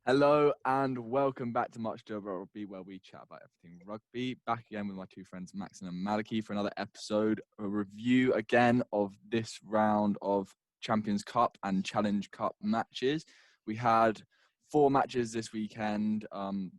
Hello and welcome back to Much Ado Rugby, where we chat about everything rugby. Back again with my two friends Macsen and Malachi for another episode, a review again of this round of Champions Cup and Challenge Cup matches. We had 4 matches this weekend on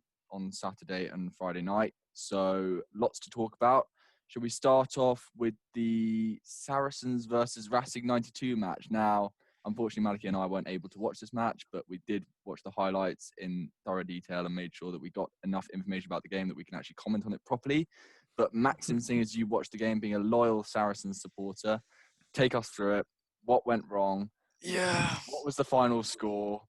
Saturday and Friday night, so lots to talk about. Should we start off with the Saracens versus Racing 92 match? Now, unfortunately, Malachi and I weren't able to watch this match, but we did watch the highlights in thorough detail and made sure that we got enough information about the game that we can actually comment on it properly. But Maxim, seeing as you watched the game, being a loyal Saracens supporter, take us through it. What went wrong? Yeah. What was the final score?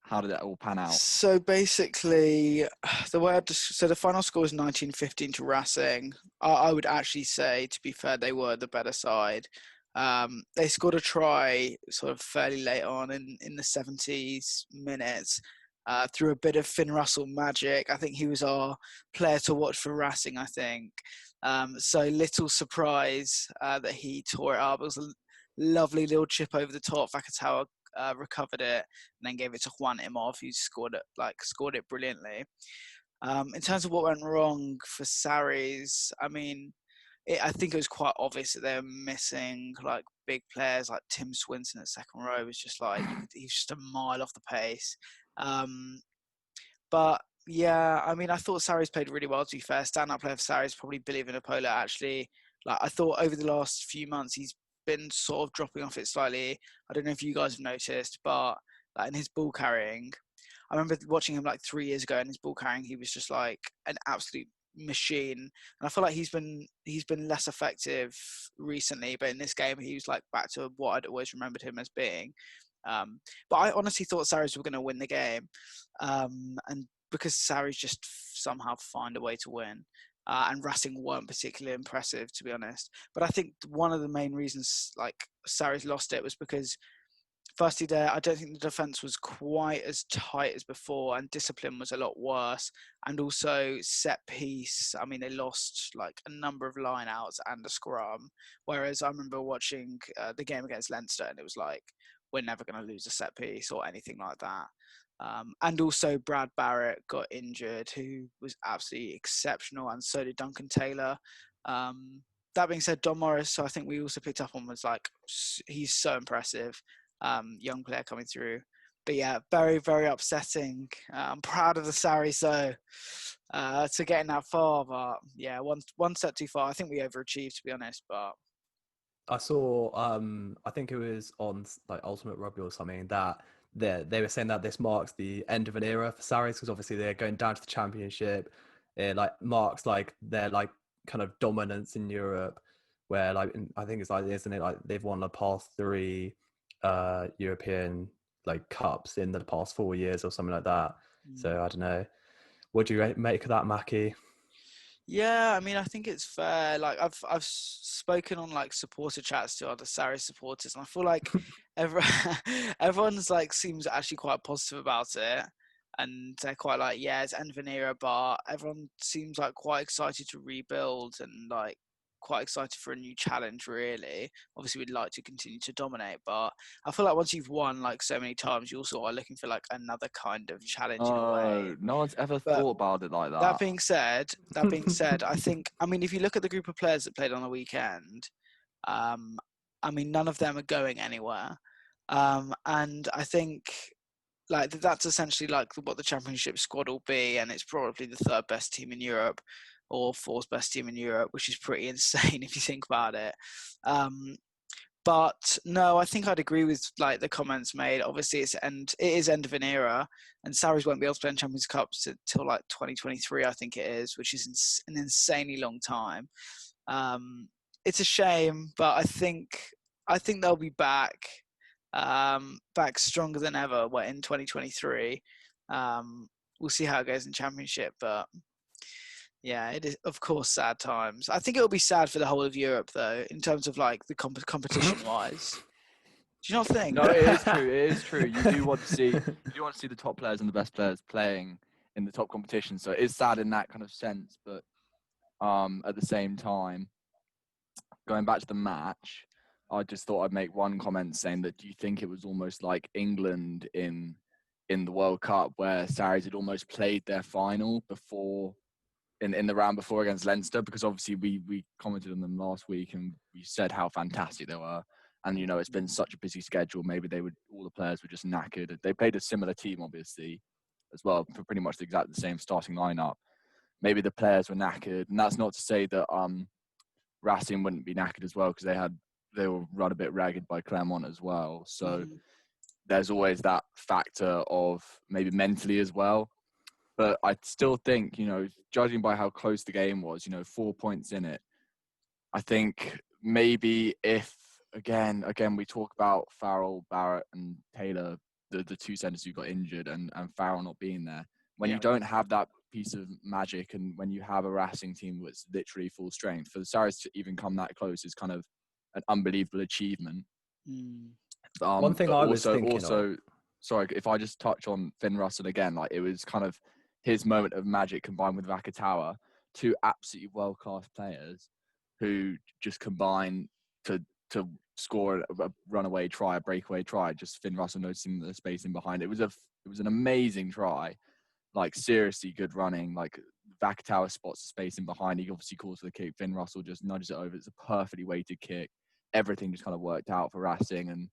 How did it all pan out? So basically, the final score was 19-15 to Racing. I would actually say, to be fair, they were the better side. They scored a try sort of fairly late on in the 70s minutes through a bit of Finn Russell magic. I think he was our player to watch for Racing, I think. So little surprise that he tore it up. It was a lovely little chip over the top. Vakatawa recovered it and then gave it to Juan Imov, who scored it brilliantly. In terms of what went wrong for Sarries, I mean, I think it was quite obvious that they were missing like big players like Tim Swinson at second row. Was just like he's just a mile off the pace. But yeah, I mean, I thought Sarries played really well. To be fair, standout player for Sarries probably Billy Vinapola. Actually, like I thought over the last few months he's been sort of dropping off it slightly. I don't know if you guys have noticed, but like in his ball carrying, I remember watching him like 3 years ago, and his ball carrying, he was just like an absolute machine. And I feel like he's been less effective recently, but in this game he was like back to what I'd always remembered him as being. But I honestly thought Sarries were going to win the game, and because Sarries just somehow find a way to win. And Racing weren't particularly impressive, to be honest. But I think one of the main reasons like Sarries lost it was because firstly I don't think the defence was quite as tight as before, and discipline was a lot worse. And also set piece, I mean, they lost like a number of line-outs and a scrum. Whereas I remember watching the game against Leinster, and it was like, we're never going to lose a set piece or anything like that. And also Brad Barrett got injured, who was absolutely exceptional, and so did Duncan Taylor. That being said, Don Morris, so I think we also picked up on, was like, he's so impressive, young player coming through. But yeah, very, very upsetting. I'm proud of the Sarries though, to getting that far. But yeah, one step too far. I think we overachieved, to be honest. But I saw, I think it was on like Ultimate Rugby or something, that they were saying that this marks the end of an era for Sarries, because obviously they're going down to the Championship. It like marks like their like kind of dominance in Europe, where like I think it's like, isn't it like they've won the past 3 European like cups in the past 4 years or something like that. So I don't know. What do you make of that, Mackie? yeah, I mean, I think it's fair. Like I've spoken on like supporter chats to other Sarries supporters, and I feel like everyone's like seems actually quite positive about it, and they're quite like, yeah, it's end of an era, but everyone seems like quite excited to rebuild and like quite excited for a new challenge, really. Obviously, we'd like to continue to dominate, but I feel like once you've won like so many times, you also are looking for like another kind of challenge in a way. No one's ever But thought about it like that. that being said, I mean, if you look at the group of players that played on the weekend, I mean, none of them are going anywhere. And I think like that's essentially like what the championship squad will be, and it's probably the 3rd best team in Europe or 4th best team in Europe, which is pretty insane if you think about it. But no, I think I'd agree with like the comments made. Obviously, it is end of an era, and Sarries won't be able to play in Champions Cups till like 2023, I think it is, which is an insanely long time. It's a shame, but I think they'll be back stronger than ever in 2023. We'll see how it goes in Championship, but yeah, it is, of course, sad times. I think it'll be sad for the whole of Europe, though, in terms of like the competition-wise. Do you not think? No, it is true. It is true. You do want to see the top players and the best players playing in the top competition. So it is sad in that kind of sense, but at the same time, going back to the match, I just thought I'd make one comment saying that do you think it was almost like England in the World Cup where Sarries had almost played their final before in the round before against Leinster, because obviously we commented on them last week and we said how fantastic they were. And, you know, it's been such a busy schedule. Maybe all the players were just knackered. They played a similar team, obviously, as well, for pretty much the same starting lineup. Maybe the players were knackered. And that's not to say that Racing wouldn't be knackered as well, because they were run a bit ragged by Clermont as well. So there's always that factor of maybe mentally as well. But I still think, you know, judging by how close the game was, you know, 4 points in it, I think maybe if, again, we talk about Farrell, Barrett and Taylor, the two centres who got injured and Farrell not being there. When you don't have that piece of magic and when you have a Racing team that's literally full strength, for the Saracens to even come that close is kind of an unbelievable achievement. One thing I was thinking of. Sorry, if I just touch on Finn Russell again, like it was kind of his moment of magic combined with Vakatawa, two absolutely world-class players who just combine to score a runaway try, a breakaway try. Just Finn Russell noticing the space in behind. It was an amazing try, like seriously good running. Like Vakatawa spots the space in behind. He obviously calls for the kick. Finn Russell just nudges it over. It's a perfectly weighted kick. Everything just kind of worked out for Racing, and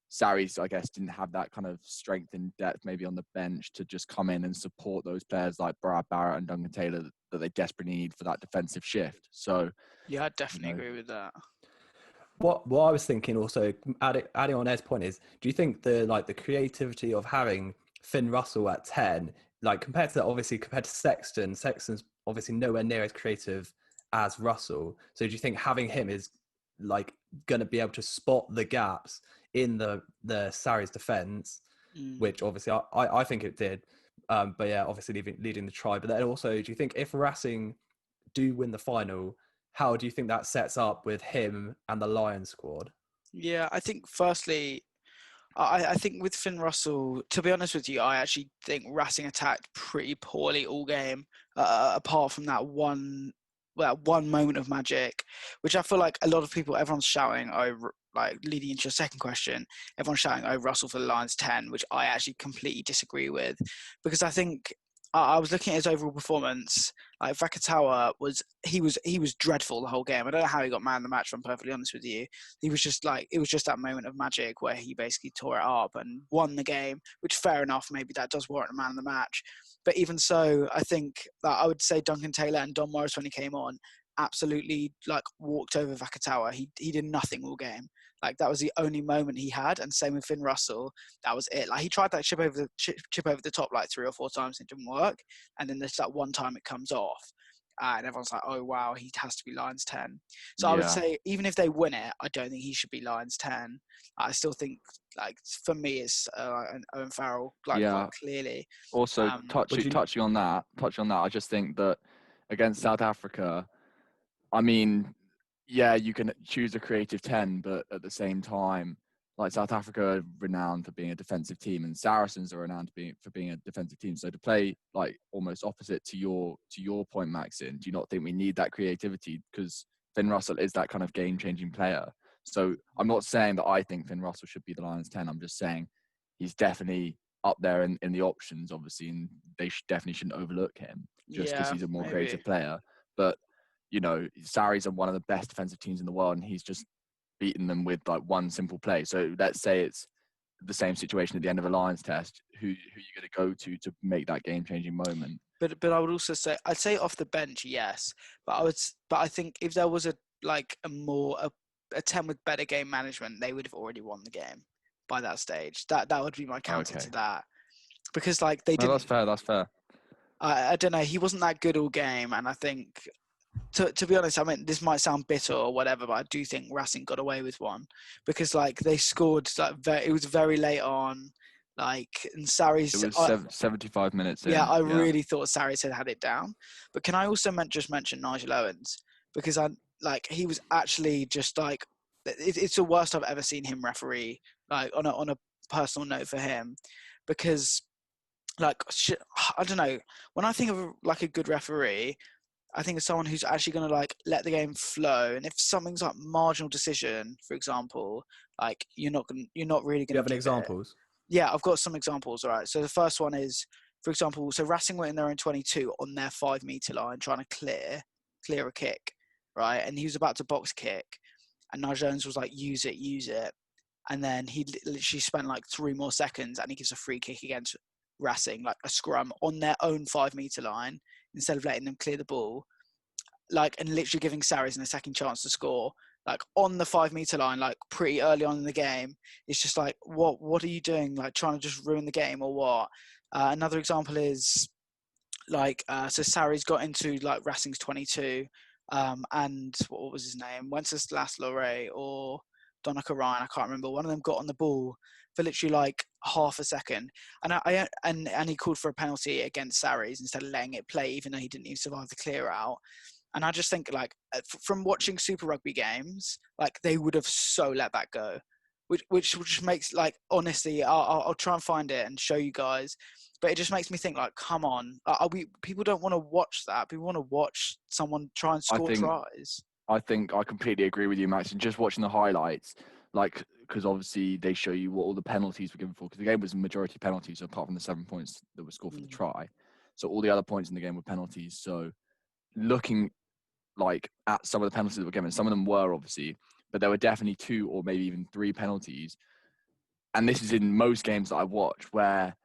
Sarries, I guess, didn't have that kind of strength and depth maybe on the bench to just come in and support those players like Brad Barrett and Duncan Taylor that they desperately need for that defensive shift. So, yeah, I definitely agree with that. What I was thinking also, adding on Ed's point is, do you think the creativity of having Finn Russell at 10, like compared to Sexton's obviously nowhere near as creative as Russell. So do you think having him is like going to be able to spot the gaps in the Sarries defense, which obviously I think it did. But yeah, obviously leading the try. But then also, do you think if Racing do win the final, how do you think that sets up with him and the Lions squad? Yeah, I think firstly, I think with Finn Russell, to be honest with you, I actually think Racing attacked pretty poorly all game, apart from that one moment of magic, which I feel like a lot of people, everyone's shouting over, like leading into your second question, everyone's shouting over Russell for the Lions 10, which I actually completely disagree with, because I think I was looking at his overall performance. Like Vakatawa was dreadful the whole game. I don't know how he got man of the match, if I'm perfectly honest with you. He was just like, it was just that moment of magic where he basically tore it up and won the game, which fair enough, maybe that does warrant a man of the match. But even so, I think that I would say Duncan Taylor and Don Morris, when he came on, absolutely like walked over Vakatawa. He did nothing all game. Like that was the only moment he had, and same with Finn Russell. That was it. Like he tried that chip over the top like 3 or 4 times, and it didn't work. And then there's that one time it comes off, and everyone's like, "Oh wow, he has to be Lions 10." So I would say even if they win it, I don't think he should be Lions 10. I still think, like for me, it's an Owen Farrell, like quite clearly. Also, touching on that, I just think that against South Africa, I mean, yeah, you can choose a creative 10, but at the same time, like South Africa are renowned for being a defensive team, and Saracens are renowned for being a defensive team. So to play like almost opposite to your point, Maxin, do you not think we need that creativity? Because Finn Russell is that kind of game-changing player. So I'm not saying that I think Finn Russell should be the Lions 10. I'm just saying he's definitely up there in the options, obviously, and they definitely shouldn't overlook him just because he's a more creative player. But you know, Sarries are one of the best defensive teams in the world, and he's just beaten them with like one simple play. So let's say it's the same situation at the end of a Lions test. Who you going to go to make that game-changing moment? But I would also say, I'd say off the bench, yes. But I think if there was a 10 with better game management, they would have already won the game by that stage. That would be my counter to that, because like they didn't. That's fair. I don't know. He wasn't that good all game, and I think. To be honest, I mean, this might sound bitter or whatever, but I do think Racing got away with one, because like they scored like it was very late on, like, and Sarries. It was 75 minutes in. Yeah, I really thought Sarries had it down. But can I also just mention Nigel Owens, because he was actually just like it's the worst I've ever seen him referee, like on a personal note for him, because like I don't know, when I think of like a good referee, I think it's someone who's actually going to like let the game flow. And if something's like marginal decision, for example, like you're not really Do you going have to any give it. examples? Yeah, I've got some examples. All right. So the first one is, for example, so Racing were in their own 22 on their 5 meter line trying to clear a kick, right? And he was about to box kick, and Nigel Jones was like, use it. And then he literally spent like 3 more seconds, and he gives a free kick against Racing, like a scrum on their own 5 meter line, instead of letting them clear the ball, like, and literally giving Saracens a second chance to score, like on the 5 meter line, like pretty early on in the game. It's just like, what are you doing? Like trying to just ruin the game or what? Another example is like, so Sarri's got into like Racing's 22, and what was his name? Wenceslas Loré or Donica Ryan, I can't remember. One of them got on the ball for literally like half a second, and he called for a penalty against Sarries instead of letting it play, even though he didn't even survive the clear out. And I just think, like, from watching Super Rugby games, like they would have so let that go, which makes, like, honestly, I'll try and find it and show you guys, but it just makes me think, like, come on, people don't want to watch that. People want to watch someone try and score tries. I think I completely agree with you, Max. And just watching the highlights, like, because obviously they show you what all the penalties were given for, because the game was a majority penalties, apart from the 7 points that were scored for the try. So all the other points in the game were penalties. So looking like at some of the penalties that were given, some of them were obviously, but there were definitely 2 or maybe even 3 penalties. And this is in most games that I watch, where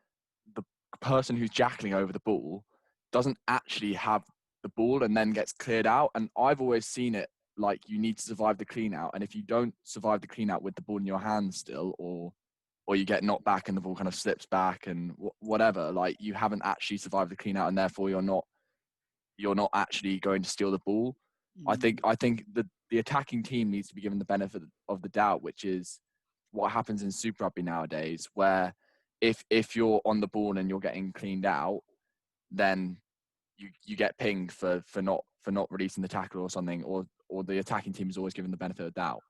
the person who's jackling over the ball doesn't actually have the ball and then gets cleared out. And I've always seen it like you need to survive the clean out. And if you don't survive the clean out with the ball in your hand still, or you get knocked back and the ball kind of slips back and whatever, like you haven't actually survived the clean out, and therefore you're not actually going to steal the ball. I think the attacking team needs to be given the benefit of the doubt, which is what happens in Super Rugby nowadays, where if you're on the ball and you're getting cleaned out, then you get pinged for not releasing the tackle or something, or the attacking team is always given the benefit of the doubt,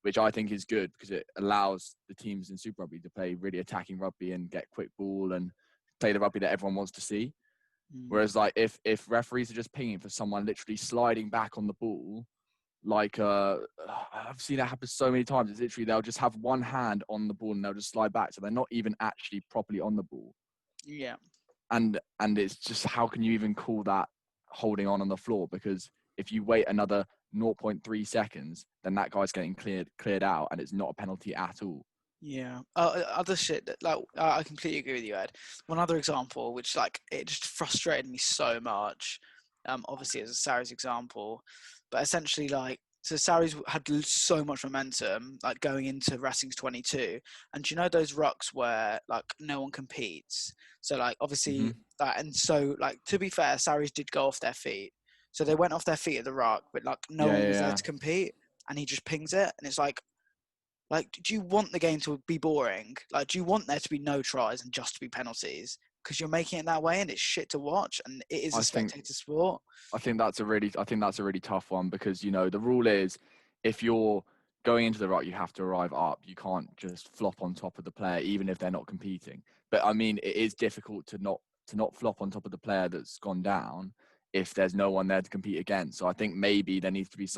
which I think is good because it allows the teams in Super Rugby to play really attacking rugby and get quick ball and play the rugby that everyone wants to see. Whereas, like, if referees are just pinging for someone literally sliding back on the ball, like I've seen that happen so many times. It's literally they'll just have one hand on the ball and they'll just slide back, so they're not even actually properly on the ball. Yeah. And it's just, how can you even call that holding on the floor? Because if you wait another 0.3 seconds, then that guy's getting cleared out, and it's not a penalty at all. Yeah. Other shit that, like, I completely agree with you, Ed. One other example, which, like, it just frustrated me so much. Obviously, as a Sarries example, but essentially, like, so Sarries had so much momentum, like, going into Racing's 22, and do you know those rucks where, like, no one competes? So, like, obviously that, and so, like, to be fair, Sarries did go off their feet, so they went off their feet at the ruck, but like no one was there to compete, and he just pings it, and it's like, do you want the game to be boring? Like, do you want there to be no tries and just to be penalties? Because you're making it that way, and it's shit to watch, and it is a spectator sport. I think that's a really tough one, because, you know, the rule is if you're going into the ruck, you have to arrive up. You can't just flop on top of the player, even if they're not competing. But I mean, it is difficult to not flop on top of the player that's gone down if there's no one there to compete against. So I think maybe there needs to be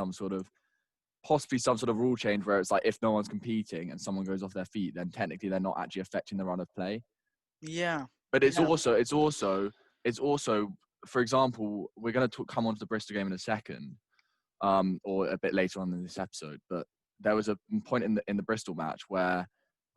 possibly some sort of rule change where it's like, if no one's competing and someone goes off their feet, then technically they're not actually affecting the run of play. Yeah. But it's also, for example, we're going to come on to the Bristol game in a second, or a bit later on in this episode. But there was a point in the Bristol match where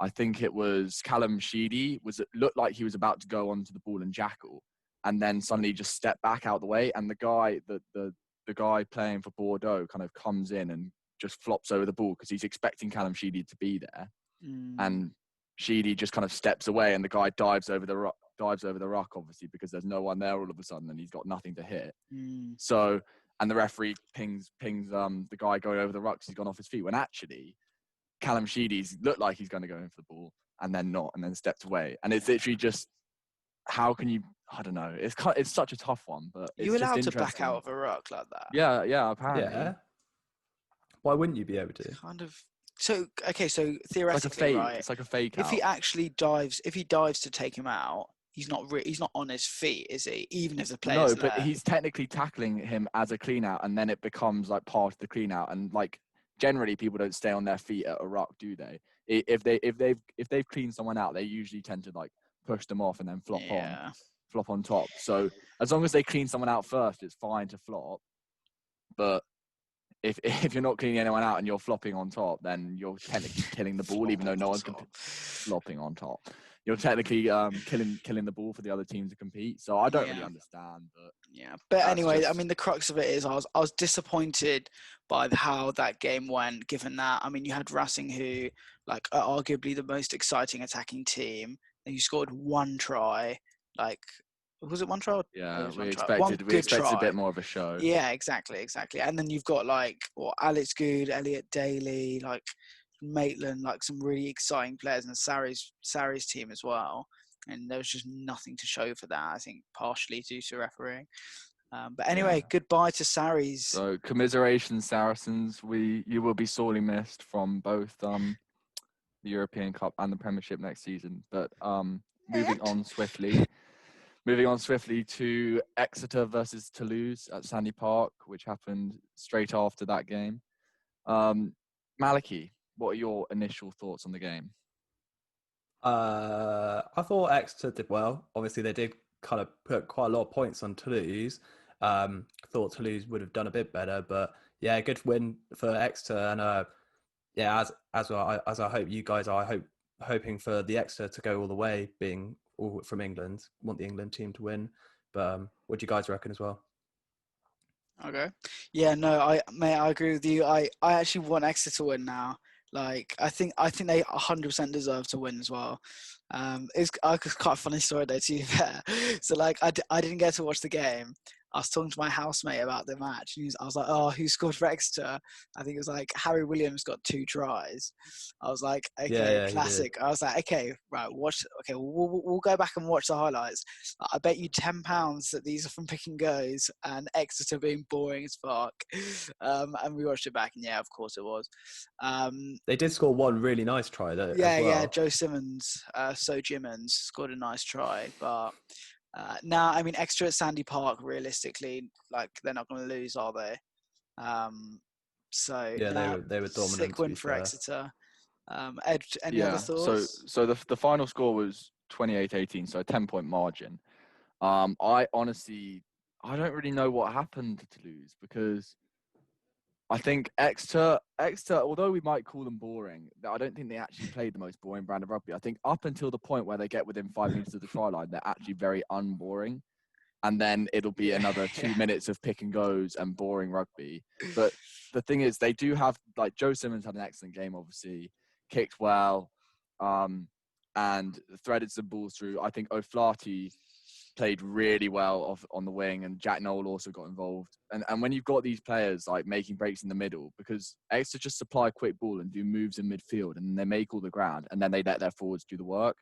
I think it was Callum Sheedy looked like he was about to go onto the ball and jackal, and then suddenly just stepped back out the way, and the guy playing for Bordeaux kind of comes in and just flops over the ball because he's expecting Callum Sheedy to be there, and Sheedy just kind of steps away, and the guy dives over the ruck, obviously, because there's no one there all of a sudden, and he's got nothing to hit. So, and the referee pings the guy going over the ruck because he's gone off his feet, when actually Callum Sheedy's looked like he's going to go in for the ball and then not, and then stepped away. And it's literally just, how can you? I don't know. It's such a tough one, but it's You just allowed to interesting. back out of a ruck like that? Yeah, apparently. Yeah. Why wouldn't you be able to? Kind of. So, okay, so theoretically, It's like a fake. right? It's like a fake If out. he actually dives, if he dives to take him out, he's not on his feet, is he? Even if the No, player's but there. he's technically tackling him as a clean out, and then it becomes like part of the clean out. And like generally, people don't stay on their feet at a ruck, do they? If they've cleaned someone out, they usually tend to like push them off and then flop on top. So as long as they clean someone out first, it's fine to flop. But if you're not cleaning anyone out and you're flopping on top, then you're technically killing the ball, even though no one's flopping on top. You're technically killing the ball for the other team to compete. So I don't really understand. But anyway, I mean, the crux of it is I was disappointed by how that game went. Given that, I mean, you had Racing, who like are arguably the most exciting attacking team, and you scored one try. Like, was it one try? Yeah, we expected a bit more of a show. Yeah, exactly. And then you've got like Alex Good, Elliot Daly, like Maitland, like some really exciting players, and the Sarries team as well. And there was just nothing to show for that. I think partially due to refereeing. But anyway, goodbye to Sarries. So commiserations, Saracens. You will be sorely missed from both the European Cup and the Premiership next season. But moving on swiftly to Exeter versus Toulouse at Sandy Park, which happened straight after that game. Malachi, what are your initial thoughts on the game? I thought Exeter did well. Obviously, they did kind of put quite a lot of points on Toulouse. Thought Toulouse would have done a bit better, but yeah, good win for Exeter. And as I hope you guys are hoping for the Exeter to go all the way, being all from England. Want the England team to win. But what do you guys reckon as well? Okay. Yeah, no, I agree with you. I actually want Exeter to win now. Like, I think they 100% deserve to win as well. It's quite a funny story though, to be fair. So like, I didn't get to watch the game. I was talking to my housemate about the match, and I was like, "Oh, who scored for Exeter?" I think it was like Harry Williams got 2 tries. I was like, "Okay, classic." I was like, "Okay, right, watch. Okay, we'll go back and watch the highlights. I bet you £10 that these are from pick and goes, and Exeter being boring as fuck." And we watched it back, and yeah, of course it was. They did score one really nice try though. Yeah, Joe Simmons, So Jimmins scored a nice try, but. Now, I mean, Exeter at Sandy Park, realistically, like they're not going to lose, are they? So yeah, they were dominant. Sick win for Exeter. Ed, any other thoughts? So the final score was 28-18, so a 10-point margin. I honestly don't really know what happened to Toulouse, because I think Exeter, although we might call them boring, I don't think they actually played the most boring brand of rugby. I think up until the point where they get within 5 meters of the try line, they're actually very unboring. And then it'll be another 2 minutes of pick and goes and boring rugby. But the thing is, they do have, like, Joe Simmons had an excellent game, obviously, kicked well, and threaded some balls through. I think O'Flaherty played really well on the wing, and Jack Noel also got involved. And when you've got these players like making breaks in the middle, because Exeter just supply a quick ball and do moves in midfield, and they make all the ground, and then they let their forwards do the work.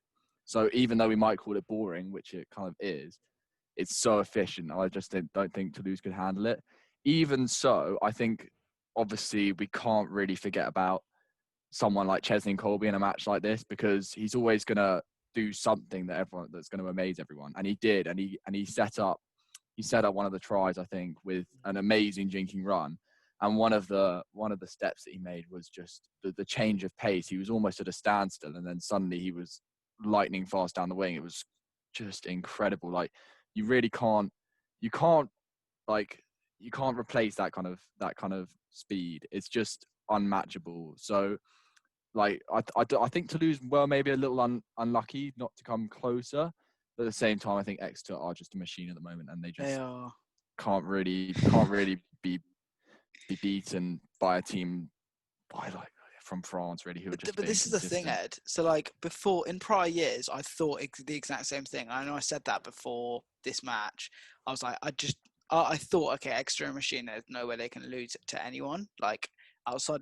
So even though we might call it boring, which it kind of is, it's so efficient. I just don't think Toulouse could handle it. Even so, I think obviously we can't really forget about someone like Chesney Colby in a match like this, because he's always going to do something that's going to amaze everyone, and he did, and he set up one of the tries, I think, with an amazing jinking run, and one of the steps that he made was just the change of pace. He was almost at a standstill, and then suddenly he was lightning fast down the wing. It was just incredible. Like, you really can't replace that kind of speed. It's just unmatchable. So, like, I think Toulouse were maybe a little unlucky not to come closer, but at the same time, I think Exeter are just a machine at the moment, and they just can't really be beaten by a team from France, really, who are just. But this is the thing, Ed. So, like, before, in prior years, I thought the exact same thing. I know I said that before this match. I was like, I thought, okay, Exeter and machine, there's no way they can lose to anyone, like,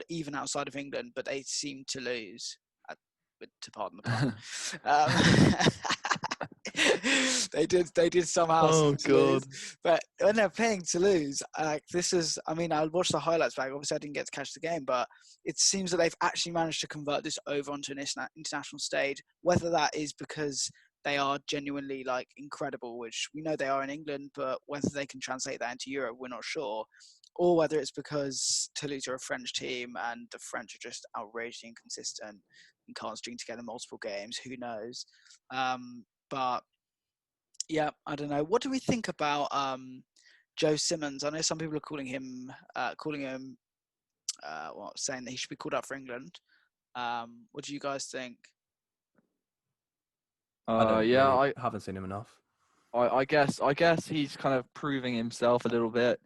even outside of England, but they seem to lose, to pardon the pun. They did somehow seem to lose. But when they're playing Toulouse, this is, I mean, I watched the highlights back. Obviously, I didn't get to catch the game, but it seems that they've actually managed to convert this over onto an international stage. Whether that is because they are genuinely like incredible, which we know they are in England, but whether they can translate that into Europe, we're not sure. Or whether it's because Toulouse are a French team and the French are just outrageously inconsistent and can't string together multiple games. Who knows? But yeah, I don't know. What do we think about Joe Simmons? I know some people are saying that he should be called up for England. What do you guys think? I don't Yeah, really haven't seen him enough. I guess he's kind of proving himself a little bit,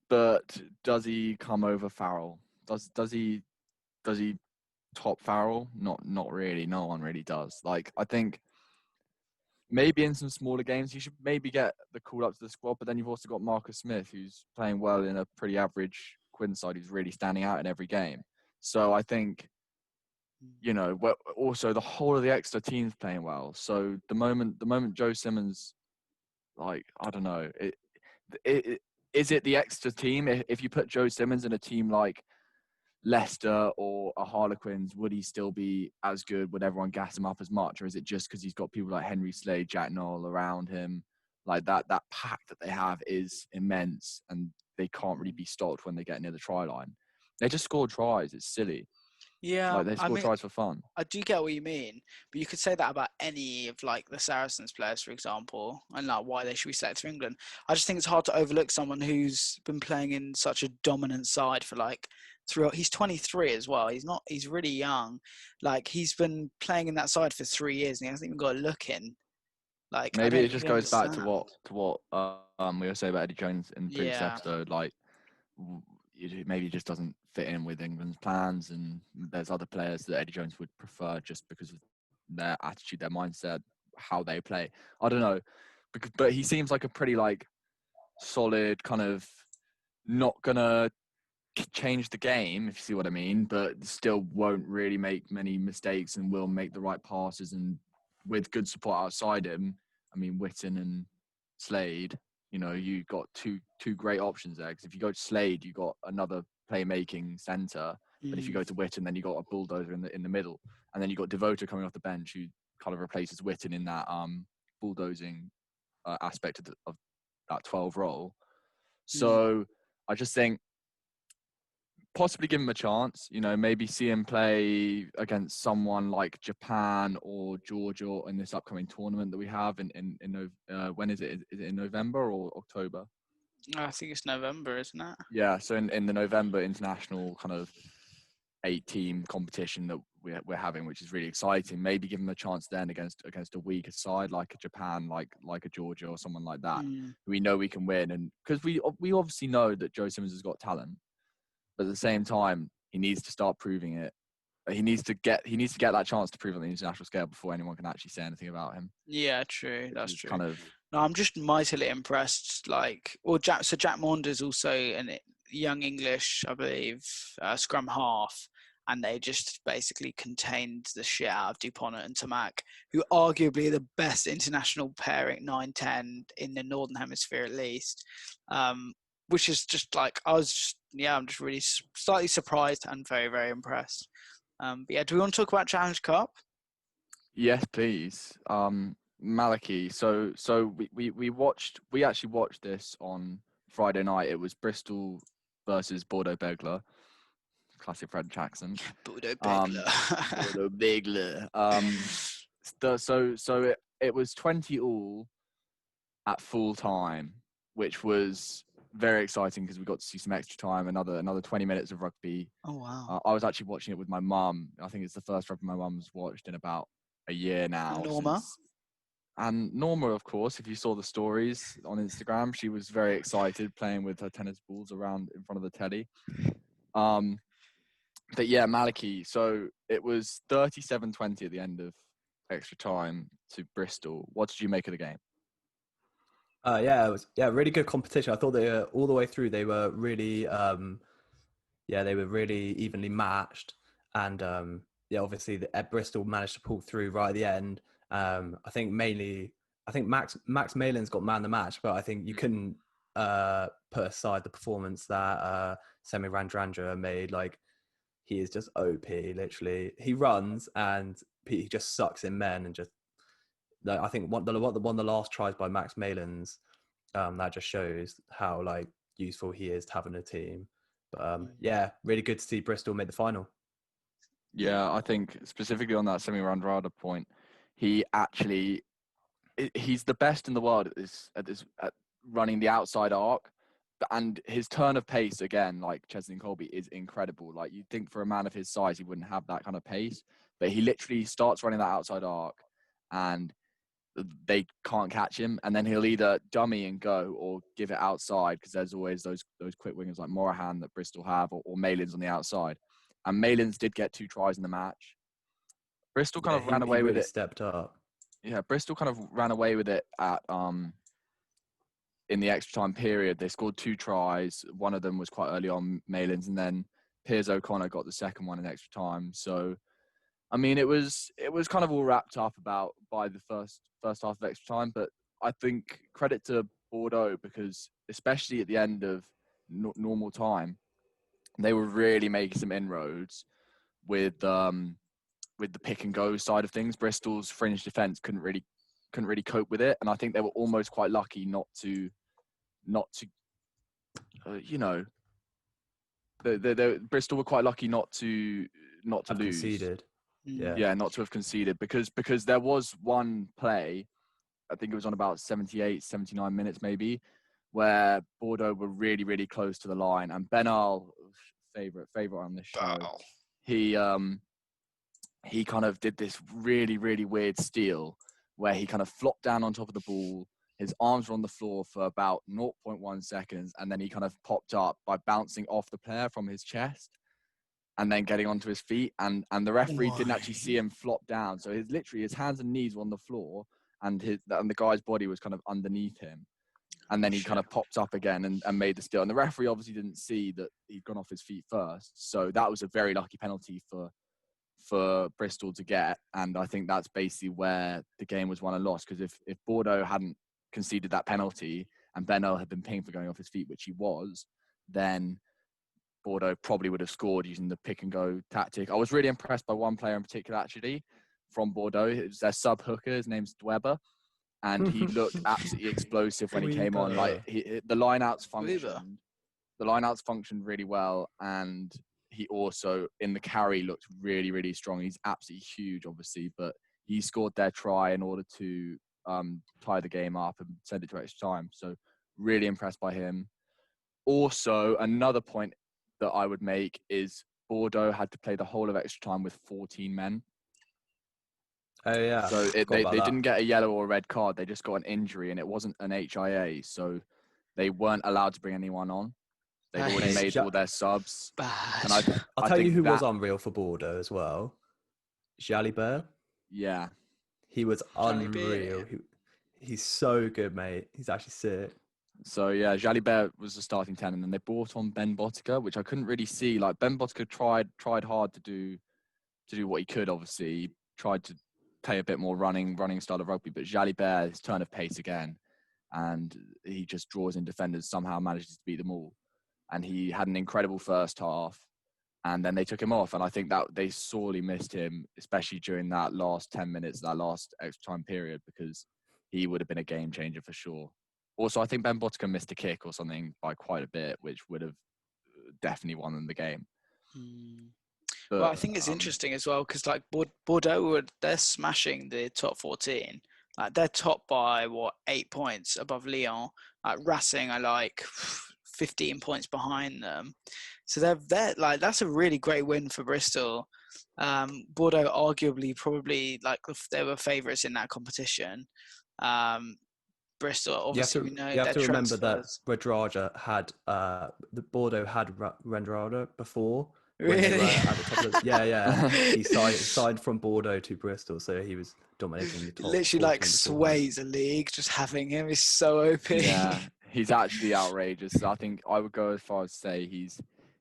but does he come over Farrell? Does he top Farrell? Not really. No one really does. Like, I think maybe in some smaller games he should maybe get the call up to the squad, but then you've also got Marcus Smith, who's playing well in a pretty average Quinn side, who's really standing out in every game. So I think, you know, also the whole of the extra team's playing well. So the moment Joe Simmons, like, I don't know, is it the extra team? If you put Joe Simmons in a team like Leicester or a Harlequins, would he still be as good? Would everyone gas him up as much? Or is it just because he's got people like Henry Slade, Jack Noel around him? Like that pack that they have is immense, and they can't really be stopped when they get near the try line. They just score tries. It's silly. Yeah, Like, they score tries for fun. I do get what you mean, but you could say that about any of like the Saracens players, for example, and like why they should be selected for England. I just think it's hard to overlook someone who's been playing in such a dominant side for like throughout. He's 23 as well. He's really young. Like, he's been playing in that side for 3 years and he hasn't even got a look in. Like, I Maybe don't it just really goes back to understand. what we were saying about Eddie Jones in the previous Yeah. episode. Like, maybe he just doesn't fit in with England's plans, and there's other players that Eddie Jones would prefer just because of their attitude, their mindset, how they play. I don't know, but he seems like a pretty like solid kind of, not gonna change the game, if you see what I mean, but still won't really make many mistakes and will make the right passes, and with good support outside him. I mean, Witten and Slade, you know, you got two great options there. Because if you go to Slade, you got another playmaking centre, but if you go to Witten, then you got a bulldozer in the middle, and then you got Devoto coming off the bench, who kind of replaces Witten in that bulldozing aspect of that 12 role. So I just think possibly give him a chance, you know, maybe see him play against someone like Japan or Georgia in this upcoming tournament that we have in when is it? Is it in November or October? I think it's November, isn't it? Yeah, so in the November international kind of 8-team competition that we're having, which is really exciting. Maybe give him a chance then against a weaker side like a Japan, like a Georgia or someone like that. We know we can win, and because we obviously know that Joe Simmons has got talent. But at the same time, he needs to start proving it. He needs to get that chance to prove on the international scale before anyone can actually say anything about him. Yeah, true. That's true. Kind of. No, I'm just mightily impressed. Like, Jack Maunders also a young English, I believe, scrum half, and they just basically contained the shit out of Dupont and Tamac, who arguably are the best international pairing 9-10 in the Northern Hemisphere at least. Which is just like, I'm just really slightly surprised and very, very impressed. But yeah, do we want to talk about Challenge Cup? Yes, please. Malachi. So we actually watched this on Friday night. It was Bristol versus Bordeaux Begler. Classic French accent. Bordeaux Begler. Bordeaux Begler. So it was 20-all at full time, which was very exciting because we got to see some extra time, another 20 minutes of rugby. Oh, wow. I was actually watching it with my mum. I think it's the first rugby my mum's watched in about a year now. Norma. And Norma, of course, if you saw the stories on Instagram, she was very excited playing with her tennis balls around in front of the telly. But yeah, Malachi. So it was 37-20 at the end of extra time to Bristol. What did you make of the game? It was really good competition. I thought they were all the way through. They were really they were really evenly matched, and obviously Bristol managed to pull through right at the end. I think Max Malin's got man of the match, but I think you couldn't put aside the performance that Semi Randrandra made. Like, he is just OP. Literally, he runs and he just sucks in men and just I think one of the last tries by Max Malins, that just shows how like useful he is to have in a team. But yeah, really good to see Bristol make the final. Yeah, I think specifically on that Semi-Randrada point, he's the best in the world at running the outside arc, and his turn of pace again, like Cheslin Colby, is incredible. Like you'd think for a man of his size, he wouldn't have that kind of pace, but he literally starts running that outside arc, and they can't catch him, and then he'll either dummy and go or give it outside because there's always those quick wingers like Morahan that Bristol have, or Malins on the outside. And Malins did get 2 tries in the match. Bristol kind of ran away with really it. Stepped up. Yeah, Bristol kind of ran away with it at in the extra time period. They scored 2 tries. One of them was quite early on, Malins, and then Piers O'Connor got the second one in extra time. So, I mean, it was kind of all wrapped up by the first half of extra time. But I think credit to Bordeaux, because especially at the end of normal time, they were really making some inroads with the pick and go side of things. Bristol's fringe defence couldn't really cope with it, and I think they were almost quite lucky not to Bristol were quite lucky not to Have lose. conceded. Yeah, not to have conceded, because there was one play, I think it was on about 78, 79 minutes maybe, where Bordeaux were really, really close to the line, and Benal, favorite on this show, he kind of did this really, really weird steal where he kind of flopped down on top of the ball. His arms were on the floor for about 0.1 seconds, and then he kind of popped up by bouncing off the player from his chest and then getting onto his feet. And the referee didn't actually see him flop down. So his hands and knees were on the floor, and the guy's body was kind of underneath him. And then he kind of popped up again and made the steal. And the referee obviously didn't see that he'd gone off his feet first. So that was a very lucky penalty for Bristol to get. And I think that's basically where the game was won and lost. Because if Bordeaux hadn't conceded that penalty and Benel had been pinged for going off his feet, which he was, then Bordeaux probably would have scored using the pick and go tactic. I was really impressed by one player in particular, actually, from Bordeaux. It was their sub hooker. His name's Dweber. And he looked absolutely explosive when he came on. Like the lineouts functioned. The lineouts functioned really well, and he also in the carry looked really, really strong. He's absolutely huge, obviously, but he scored their try in order to tie the game up and send it to extra time. So really impressed by him. Also, another point that I would make is Bordeaux had to play the whole of extra time with 14 men. Oh yeah. So they didn't get a yellow or a red card. They just got an injury, and it wasn't an HIA, so they weren't allowed to bring anyone on. They've already made all their subs. Bad. And I'll tell you who was unreal for Bordeaux as well. Jalibert. Yeah. He was unreal. He's so good, mate. He's actually sick. So yeah, Jalibert was the starting 10, and then they brought on Ben Botica, which I couldn't really see. Like Ben Botica tried hard to do what he could. Obviously, he tried to play a bit more running style of rugby, but Jalibert, his turn of pace again, and he just draws in defenders, somehow manages to beat them all. And he had an incredible first half, and then they took him off. And I think that they sorely missed him, especially during that last 10 minutes, that last extra time period, because he would have been a game changer for sure. Also, I think Ben Botica missed a kick or something by quite a bit, which would have definitely won them the game. But, well, I think it's interesting as well because like Bordeaux, they're smashing the top 14. Like they're top by 8 points above Lyon. Like Racing are like 15 points behind them. So they're like that's a really great win for Bristol. Bordeaux arguably probably like they were favourites in that competition. Bristol obviously we know you have to remember that transfers. Rendrada had the Bordeaux had Rendrada before. Really? When they were at the top of yeah. He signed from Bordeaux to Bristol, so he was dominating the top. Literally like sways a league. Just having him is so OP. Yeah, he's actually outrageous. I think I would go as far as say he's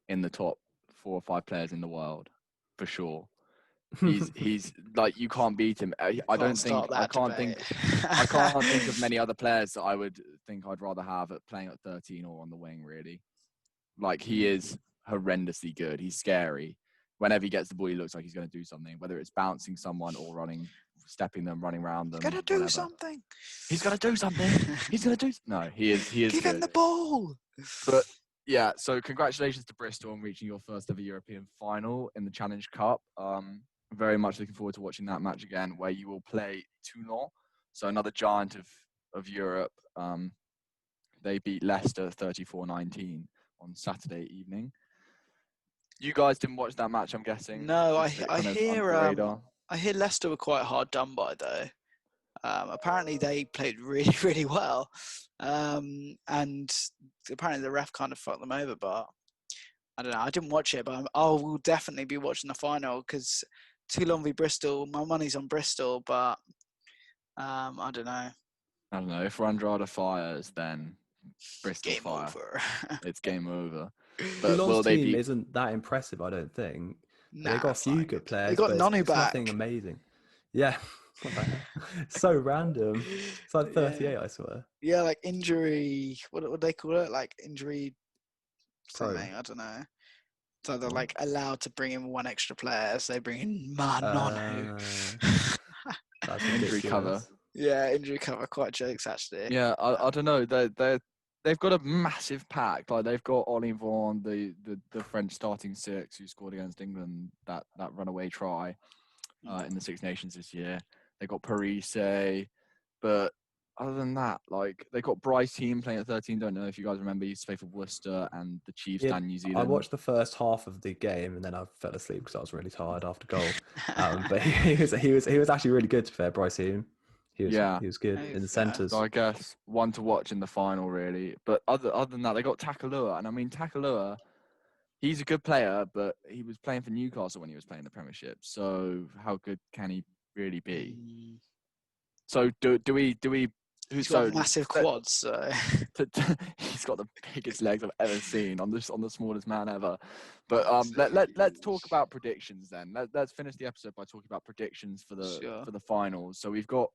in the top 4 or 5 players in the world for sure. He's like you can't beat him. I can't think of many other players that I would think I'd rather have at playing at 13 or on the wing. Really, like he is horrendously good. He's scary. Whenever he gets the ball, he looks like he's going to do something. Whether it's bouncing someone or running stepping them, running around them. Gonna do whatever. something. He's gonna do something. He's gonna do. No, he is. He is Give good. him the ball. But yeah, so congratulations to Bristol on reaching your first ever European final in the Challenge Cup. Very much looking forward to watching that match again, where you will play Toulon, so another giant of Europe. They beat Leicester 34-19 on Saturday evening. You guys didn't watch that match, I'm guessing. No, I Just kind of under hear the radar. I hear Leicester were quite hard done by though. Apparently they played really, really well, and apparently the ref kind of fucked them over. But I don't know. I didn't watch it, but I will definitely be watching the final because Toulon v Bristol. My money's on Bristol, but I don't know. I don't know. If Randrada fires, then Bristol Game fire. over. It's game over. But Toulon's will they team be? isn't that impressive, I don't think. Nah, They got a it's few not good They players, got but Nonu it's nothing back. amazing. Yeah. What the hell? So random. It's like 38, I swear. Yeah, like injury. What would they call it? Like injury Pro. something. I don't know. So they're What? like allowed to bring in one extra player. So they bring in Nonu. That's Injury cover. ridiculous. Yeah, injury cover. Quite jokes actually. Yeah, I don't know. They've got a massive pack. Like they've got Ollie Vaughan, the French starting six who scored against England that runaway try in the Six Nations this year. They got Parise, but other than that, like they got Bryce Team playing at 13. Don't know if you guys remember. He used to play for Worcester and the Chiefs Yeah, and New Zealand. I watched the first half of the game and then I fell asleep because I was really tired after goal. But he was actually really good. To fair, Bryce Hume. He was good in the centres. So I guess one to watch in the final, really. But other than that, they got Takalua, and I mean Takalua, he's a good player, but he was playing for Newcastle when he was playing the Premiership. So how good can he really be? So do we? He's got massive quads. So. He's got the biggest legs I've ever seen on the smallest man ever. But let's talk about predictions then. Let's finish the episode by talking about predictions for the finals. So we've got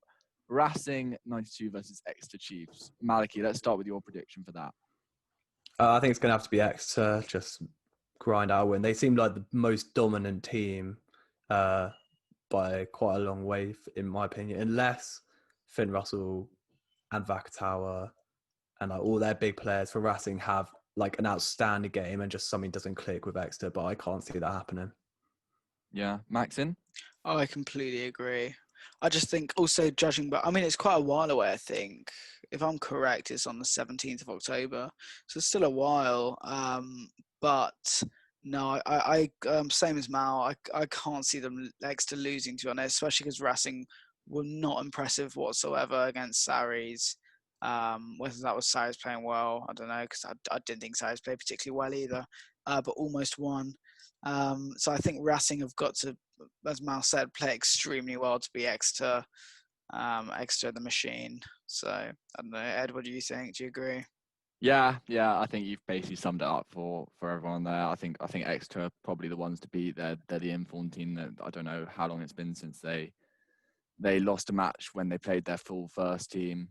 Racing 92 versus Exeter Chiefs. Malachi, let's start with your prediction for that. I think it's going to have to be Exeter. Just grind out a win. They seem like the most dominant team by quite a long way, in my opinion. Unless Finn Russell and Vakatawa and like all their big players for Racing have like an outstanding game and just something doesn't click with Exeter, but I can't see that happening. Yeah, Macsen? Oh, I completely agree. I just think also judging, but I mean, it's quite a while away, I think. If I'm correct, it's on the 17th of October. So it's still a while. But no, I same as Mal, I can't see them Exeter losing, to be honest, especially because Racing were not impressive whatsoever against Sarries. Whether that was Sarries playing well, I don't know, because I didn't think Sarries played particularly well either, but almost won. So I think Racing have got to, as Mal said, play extremely well to be Exeter the machine. So I don't know, Ed, what do you think? Do you agree? Yeah. I think you've basically summed it up for everyone there. I think Exeter are probably the ones to beat. They're the informed team. That I don't know how long it's been since they lost a match when they played their full first team,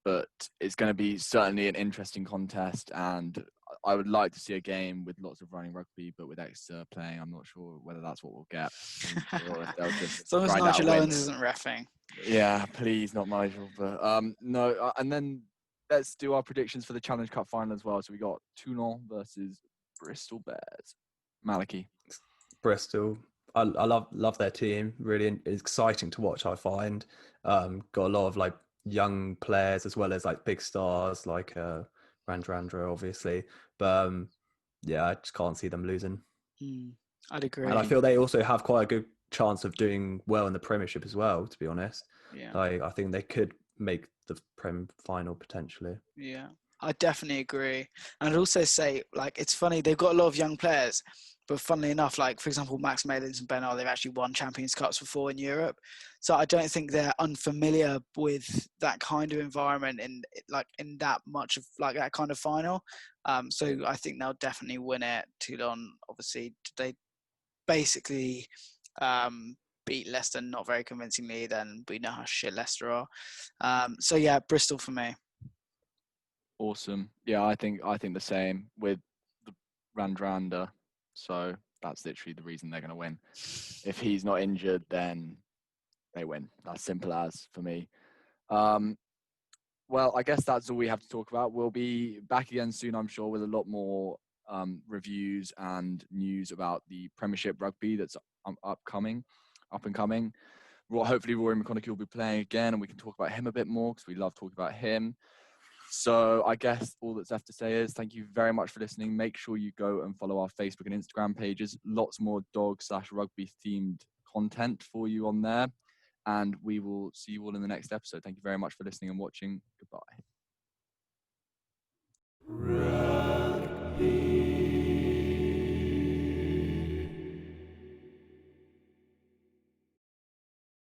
but it's going to be certainly an interesting contest, and I would like to see a game with lots of running rugby, but with Exeter playing. I'm not sure whether that's what we'll get, or if they'll just as long as Nigel Owens isn't reffing. Yeah, please, not Nigel. But no, and then let's do our predictions for the Challenge Cup final as well. So we got Toulon versus Bristol Bears. Malachi. Bristol. I love their team. Really exciting to watch, I find. Got a lot of like young players as well as like big stars like Randrandra, obviously. But yeah, I just can't see them losing. I'd agree. And I feel they also have quite a good chance of doing well in the Premiership as well, to be honest. Yeah. I think they could make the Prem final potentially. Yeah, I definitely agree. And I'd also say, like, it's funny, they've got a lot of young players, but funnily enough, like, for example, Max Malins and Ben they've actually won Champions Cups before in Europe. So I don't think they're unfamiliar with that kind of environment in that much of like that kind of final. So I think they'll definitely win it. Toulon, obviously, they basically beat Leicester not very convincingly, then we know how shit Leicester are. So yeah, Bristol for me. Awesome. Yeah, I think the same with the Randrander. So that's literally the reason they're going to win. If he's not injured, then they win. That's simple as for me. Well, I guess that's all we have to talk about. We'll be back again soon, I'm sure, with a lot more reviews and news about the Premiership Rugby that's up and coming. Hopefully, Rory McConaughey will be playing again, and we can talk about him a bit more because we love talking about him. So I guess all that's left to say is thank you very much for listening. Make sure you go and follow our Facebook and Instagram pages. Lots more dog/rugby themed content for you on there. And we will see you all in the next episode. Thank you very much for listening and watching. Goodbye.